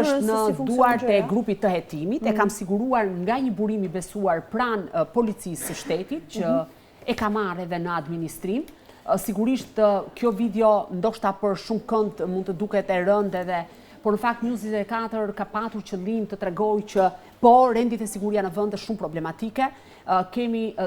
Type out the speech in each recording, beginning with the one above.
është në duart e grupit të hetimit, e kam siguruar nga një burim i besuar pranë policisë së shtetit, që e ka marrë edhe në administrim. Sigurisht kjo video ndoshta për shumë kënd mund të duket e rëndë edhe, por në fakt News 24 ka patur qëllim të tregojë që po rendit e siguria në vend është shumë problematike.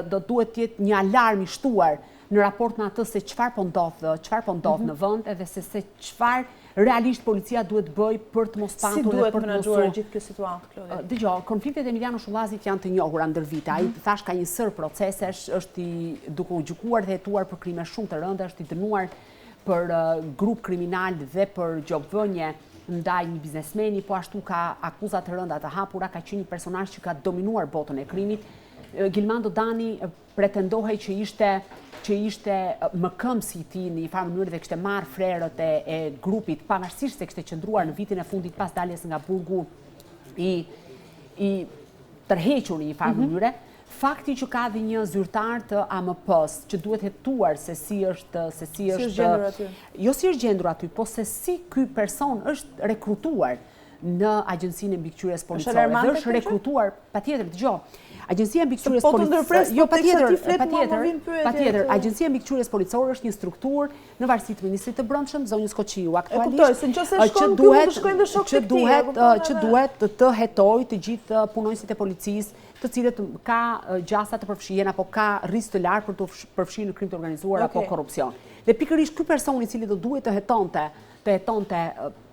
Do duhet të jetë një alarm i shtuar në raport me atë se çfarë po ndodh në vend edhe se çfarë realisht policia duhet bëj për të mos patur dhe për të mos. Si duhet menaxhuar gjithë kjo situatë, Klodi? Dëgjoj, konfliktet e Emiliano Shullazit janë të njohura ndër vite. Ai thash ka një sër procesesh, është duke u gjykuar dhe hetuar për krime shumë të rënda, është i dënuar për grup kriminal dhe për gjobvënje ndaj një biznesmeni, po ashtu ka akuza të rënda të hapura, ka qenë një personazh që ka dominuar botën e krimit. Gilmando Dani pretendohej që ishte më këmbësi i tij në një farë mënyrë dhe kishte marrë frerët e grupit, pavarësisht se kishte qëndruar në vitin e fundit pas daljes nga burgu i tërhequr në një farë mënyrë. Fakti që ka dhe një zyrtar të AMP-s që duhet hetuar se si është gjendur aty. Jo si është gjendur aty, po se si ky person është rekrutuar në Agjencinë e Mbikëqyrjes Policore. Dhe është rekrutuar, patjetër, dëgjoj. Agjencia e Mbikëqyrjes Policore, jo patjetër, Agjencia e Mbikëqyrjes Policore është një strukturë në varësi të Ministrit të Brendshëm, zonjës Koqiu aktualisht. Që duhet të hetojë të gjithë punonjësit e policisë, të cilët ka gjasa të përfshirjen apo ka risk të lartë për të përfshirë në krim të organizuar apo korrupsion. Dhe pikërisht ky person i cili do duhet të hetonte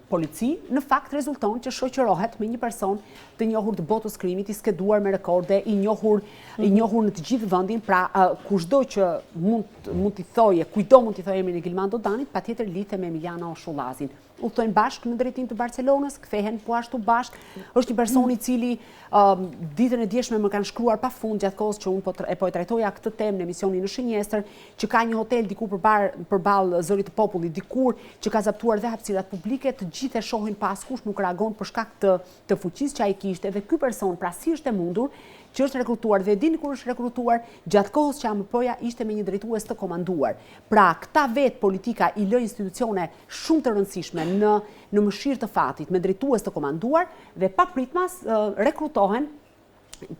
polici, në fakt rezulton që shoqërohet me një person të njohur të botës krimit, i skeduar me rekorde, i njohur në të gjithë vendin, pra kushdo që mund t'i thoje, kujdo mund t'i thoje emrin e Gilmando Danit, patjetër lidhet me Emiliano Shullazin. Udhtojnë bashkë në drejtim të Barcelonës, kthehen po ashtu bashkë. Është një person i cili ditën e djeshme më kanë shkruar pafund gjatë kohës që unë po e trajtoja këtë temë në emisionin në Shënjestër, që ka një hotel diku përballë Zërit të Popullit, dikur që ka zaptuar dhe hapësirat publike, të gjithë e shohin pa askush nuk reagon për shkak të fuqisë që ai kishte, dhe ky person pra si është e mundur që është rekrutuar, dhe dini kur është rekrutuar, gjatë kohës që AMP-ja ishte me një drejtues të komanduar. Pra, këta vetë politika i lë institucione shumë të rëndësishme në mëshirë të fatit, me drejtues të komanduar, dhe pa pritmas rekrutohen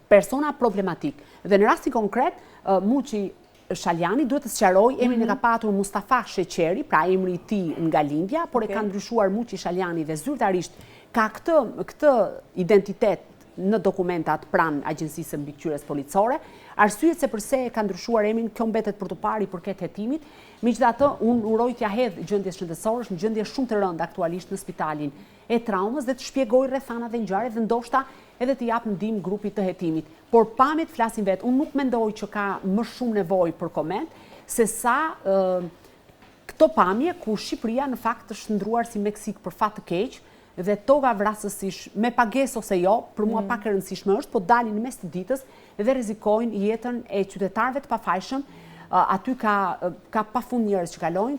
persona problematik. Dhe në rastin konkret, Muçi Shaljani duhet të sqarojë, emrin e ka patur Mustafa Sheqeri, pra emri i tij nga lindja, por e ka ndryshuar Muçi Shaljani dhe zyrtarisht ka këtë identitet në dokumentat pranë Agjencisë së Mbikëqyrjes Policore. Arsyet se pse e ka ndryshuar emrin, kjo mbetet për të parë i përket hetimit. Megjithatë, unë uroj t'ja hedh gjendjes shëndetësore, është një gjendje shumë të rëndë aktualisht në spitalin e traumës, dhe të shpjegoj rrethanat e ngjarjes dhe ndoshta edhe të jap ndihmë grupit të hetimit. Por pamit flasin vetë, unë nuk mendoj që ka më shumë nevojë për koment se sa këto pamje ku Shqipëria në fakt është ndruar si Meksik për fat të keq, dhe toga vrasësish me pagesë ose jo, për mua pak e rëndësishme është, po dalin në mes të ditës dhe rrezikojnë jetën e qytetarëve të pafajshëm. Aty ka pafund njerëz që kalojnë,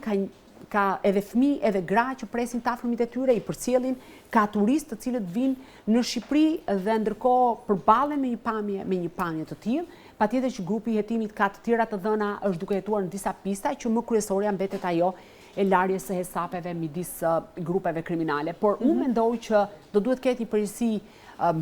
ka edhe fëmijë edhe gra që presin të afërmit e tyre, i përcjellin, ka turistë të cilët vinë në Shqipëri dhe ndërkohë përballen me një pamje të tillë. Patjetër që grupi i hetimit ka të tjera të dhëna, është duke jetuar në disa pista që më kryesorja mbetet ajo e larjes së hesapeve midis grupeve kriminale. Por unë mendoj që do duhet ketë një përgjegjësi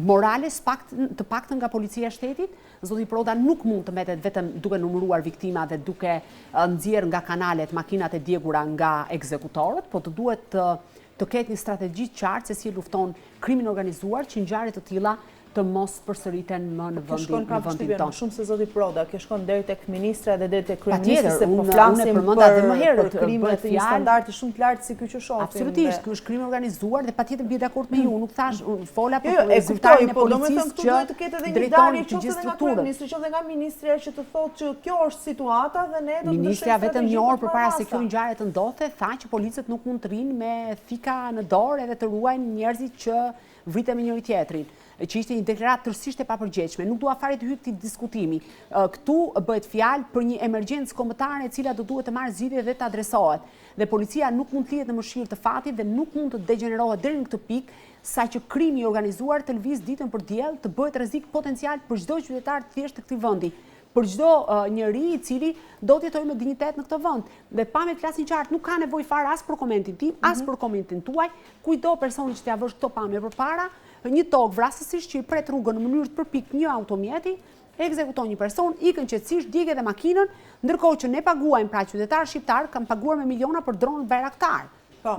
morale të paktën nga policia e shtetit. Zoti Proda nuk mund të mbetet vetëm duke numëruar viktima dhe duke nxjerr nga kanalet makinat e djegura nga ekzekutorët, po të duhet të ketë një strategji të qartë se si lufton krimin organizuar që ngjarje të tilla të mos përsëriten më në vendin tonë. Shumë se zoti Proda, kjo shkon deri tek ministra dhe deri tek kryeministri, se po flasim për krime të një standardi shumë të lartë si ky që shohim. Absolutisht, ky është krim organizuar dhe patjetër bie dakord me ju. Nuk thash, fola për zyrtarin e policisë që duhet të ketë edhe një dalje qoftë nga kryeministri, qoftë nga ministrja që të thotë që kjo është situata dhe ne do të Ministrja vetëm një orë përpara se kjo ngjarje të ndodhte, tha që policët nuk mund të rinë me thika në dorë edhe të ruajnë njerëzit që vriten me njëri tjetrin, që ishte një deklaratë tërësisht e papërgjegjshme. Nuk dua fare të hyj këtij diskutimi. Këtu bëhet fjalë për një emergjencë kombëtare e cila do duhet të marrë zgjidhje dhe të adresohet. Dhe policia nuk mund të lihet në mëshirë të fatit dhe nuk mund të degenerohet deri në këtë pikë, saqë krimi i organizuar të lëviz ditën për diell, të bëhet rrezik potencial për çdo qytetar të thjeshtë të këtij vendi. për çdo njeri i cili do të jetojë me dinjitet në këtë vend. Dhe pamjet flasin qartë, nuk ka nevojë fare as për komentin tim, as për komentin tuaj. Kujdo personi që t'ia vësh këto pamje përpara, një tokë vrasësisht që i pret rrugën në mënyrë të përpik një automjeti, ekzekuton një person, ikën qetësisht, djegë edhe makinën, ndërkohë që ne paguajmë pra qytetarë shqiptar kanë paguar me miliona për dronët Bayraktar.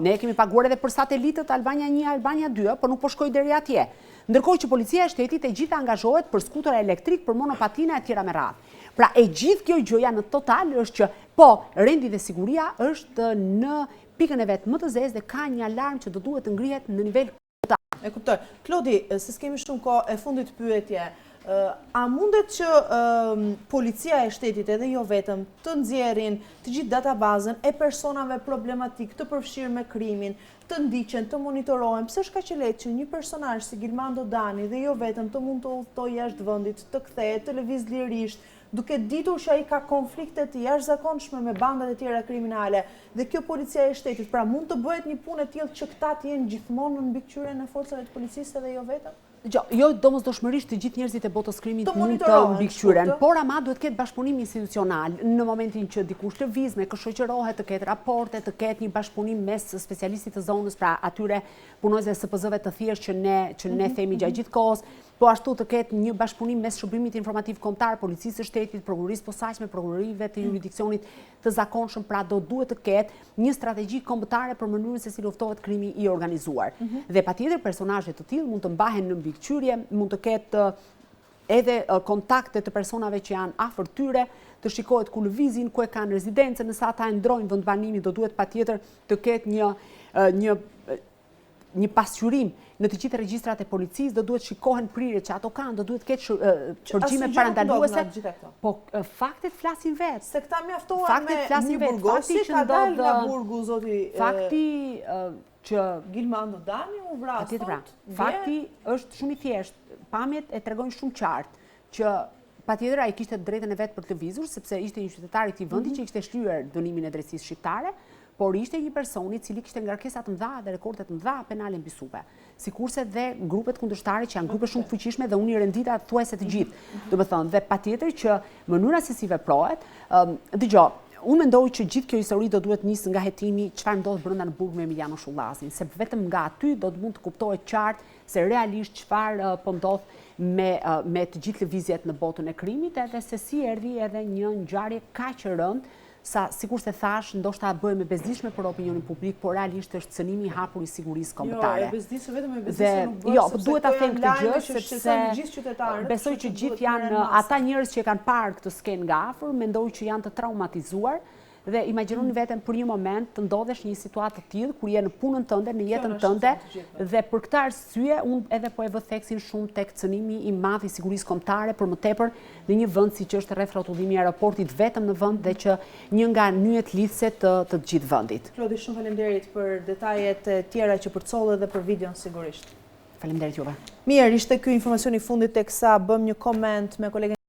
Ne kemi paguar edhe për satelitët Albania 1, Albania 2, por nuk po shkoj deri atje. Ndërkohë që policia e shtetit e gjithë angazhohet për skuter elektrik, për monopatina e tjera me radhë. Pra e gjithë kjo gjëja në total është që po, rendi dhe siguria është në pikën e vetë më të zezë dhe ka një alarm që do duhet të ngrihet në nivel kombëtar. E kuptoj. Klodi, se s'kemi shumë kohë, e fundit pyetje. A mundet që policia e shtetit edhe jo vetëm të nxjerrin të gjithë databazën e personave problematik të përfshirë me krimin, të ndiqen, të monitorohen? Pse është kaq e lehtë që një personazh si Gilmando Dani dhe jo vetëm të mund të udhtojë jashtë vendit, të kthehet, të lëviz lirisht, duke ditur që ai ka konflikte të jashtëzakonshme me bandat e tjera kriminale, dhe kjo policia e shtetit, pra mund të bëhet një punë e tillë që këta të jenë gjithmonë në mbikëqyrjen e forcave të policisë edhe jo vetëm? Jo, domosdoshmërisht të gjithë njerëzit e botës krimit mund të mbikëqyren, por ama duhet ketë bashkëpunim institucional në momentin që dikush lëviz me shoqërohet, të ketë raporte, të ketë një bashkëpunim mes specialistit të zonës, pra atyre punojësve SPZ-ve të thjeshtë që ne themi gjatë gjithë kohës, po ashtu të ketë një bashkëpunim mes shërbimit informativ kombëtar, policisë së shtetit, prokurorisë posaçme, prokurorive të jurisdiksionit të zakonshëm, pra do duhet të ketë një strategji kombëtare për mënyrën se si luftohet krimi i organizuar. Dhe patjetër personazhe të tillë mund të mbahen në mbikëqyrje, mund të ketë edhe kontakte të personave që janë afër tyre, të shikohet ku lëvizin, ku e kanë rezidencën, nëse ata e ndrojnë vendbanimin, do duhet patjetër të ketë një pasqyrim në të gjitha regjistrat e policisë, do duhet shikohen prirjet që ato kanë, do duhet ketë përgjime parandaluese. Po faktet flasin vetë. Se këta mjaftohen me një burgosi, ka dalë nga burgu zoti. Fakti që Gilmando Dani u vras. Fakti është shumë i thjeshtë. Pamjet e tregojnë shumë qartë që patjetër ai kishte drejtën e vet për të lëvizur, sepse ishte një qytetar i këtij vendi që kishte shlyer dënimin e drejtësisë shqiptare, por ishte një person i cili kishte ngarkesa të mëdha dhe rekorde të mëdha penale mbi supe. Sikurse dhe grupet kundërshtare që janë grupe shumë të fuqishme dhe unë i rendita thuajse të gjithë. Domethënë, dhe patjetër që mënyra se si veprohet, dëgjoj, unë mendoj që gjithë kjo histori do duhet nisë nga hetimi çfarë ndodh brenda në burg me Emiliano Shullazin, se vetëm nga aty do të mund të kuptohet qartë se realisht çfarë po ndodh me të gjithë lëvizjet në botën e krimit, edhe se si erdhi edhe një ngjarje kaq e rëndë, sa sikur se thash, ndoshta bëhem e bezdishme për opinionin publik, por realisht është cënimi i hapur i sigurisë kombëtare. Jo, e bezdisë vetëm e bezdisë nuk bërë, jo, duhet ta them këtë gjë, sepse besoj që gjithë janë ata njerëz që kanë parë këtë skenë nga afër, mendoj që janë të traumatizuar. Dhe imagjinoni vetëm për një moment të ndodhesh një situatë të tillë kur je në punën tënde, në jetën tënde, dhe për këtë arsye unë edhe po e vë theksin shumë tek cënimi i madh i sigurisë kombëtare, për më tepër në një vend siç është rreth rrotullimi i aeroportit vetëm në vend dhe që një nga nyjet lidhëse të gjithë vendit. Klodi, shumë faleminderit për detajet e tjera që përcolle dhe për videon sigurisht. Faleminderit juve. Mirë, ishte ky informacioni i fundit teksa bëm një koment me kolegën